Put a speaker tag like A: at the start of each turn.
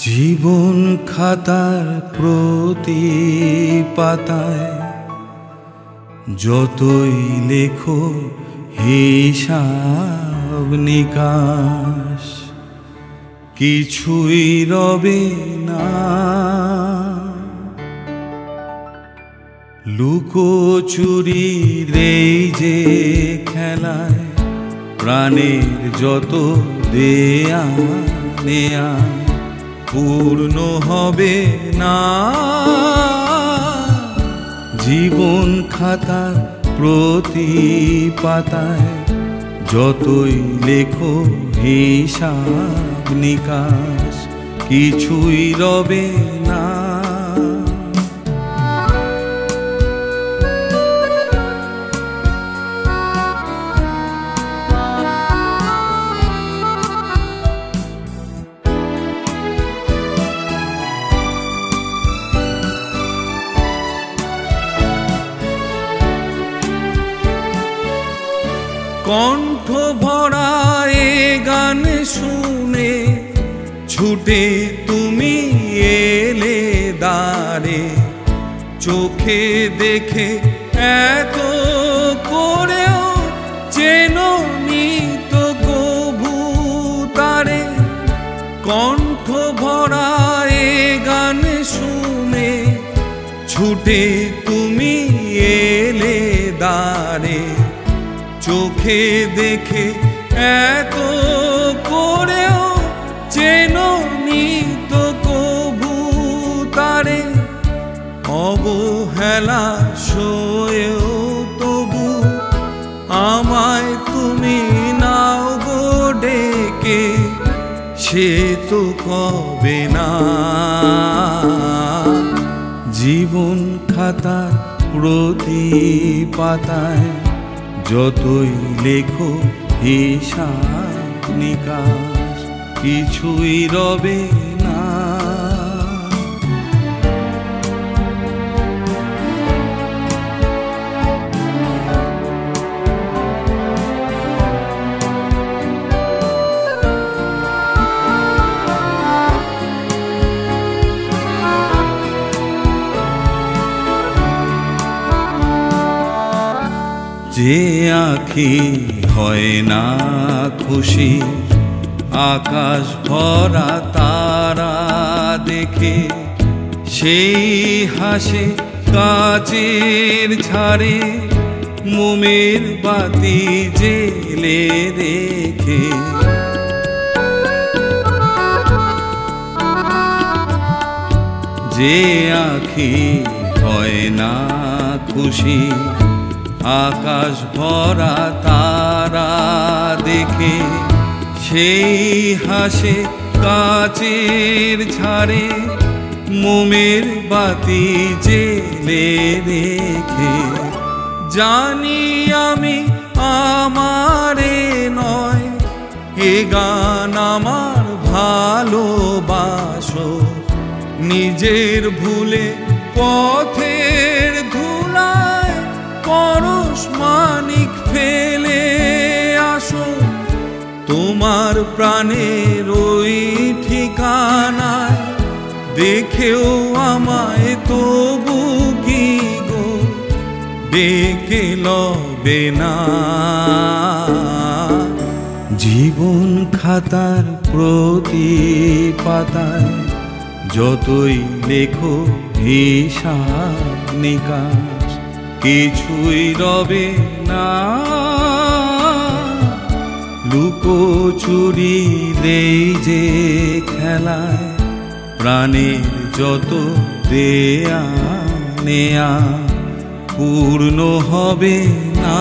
A: জীবন খাতার প্রতি পাতায় যতই লেখো হিসাব নিকাশ, কিছুই রবে না। লুকোচুরির এই যে খেলায় প্রাণের যত দেয়া নেয়া পূর্ণ হবে না। জীবন খাতার প্রতি পাতায় যতই লেখো হিসাব নিকাশ, কিছুই রবে না। কণ্ঠ ভরা এ গান শুনে ছুটে তুমি এলে দ্বারে, চোখে দেখে এত করেও চেনোনি তো কভু তারে। কণ্ঠ ভরা এ গান শুনে ছুটে তুমি এলে দ্বারে, চোখে দেখে এত করেও চেনোনি তো কভু তারে। অবহেলা সয়েও তবু আমায় তুমি নাও গো ডেকে, সে তো কবে না। জীবন খাতার প্রতি পাতায় যতই লেখো হিসাব নিকাশ, কিছুই রবে না। যে আঁখি হয় না খুশি আকাশ ভরা তারা দেখে, সেই হাসে কাচের ঝাড়ে মোমের বাতি জেলে রেখে। যে আঁখি হয় না খুশি আকাশ ভরা তারা দেখে, সেই হাসে কাচের ঝাড়ে মোমের বাতি জেলে রেখে। জানি আমি আমারে নয় এ গান আমার ভালোবাসো, নিজের ভুলে পথের ধুলায় পরশ মানিক ফেলে আসো। তোমার প্রাণের ওই ঠিকানায় দেখেও আমায় তবু কি গো ডেকে লবে না। জীবন খাতার প্রতি পাতায় যতই লেখো হিসাব নিকাশ, কিছুই রবে না। লুকোচুরির এই যে খেলায় প্রাণের যত দেয়া নেয়া পূর্ণ হবে না।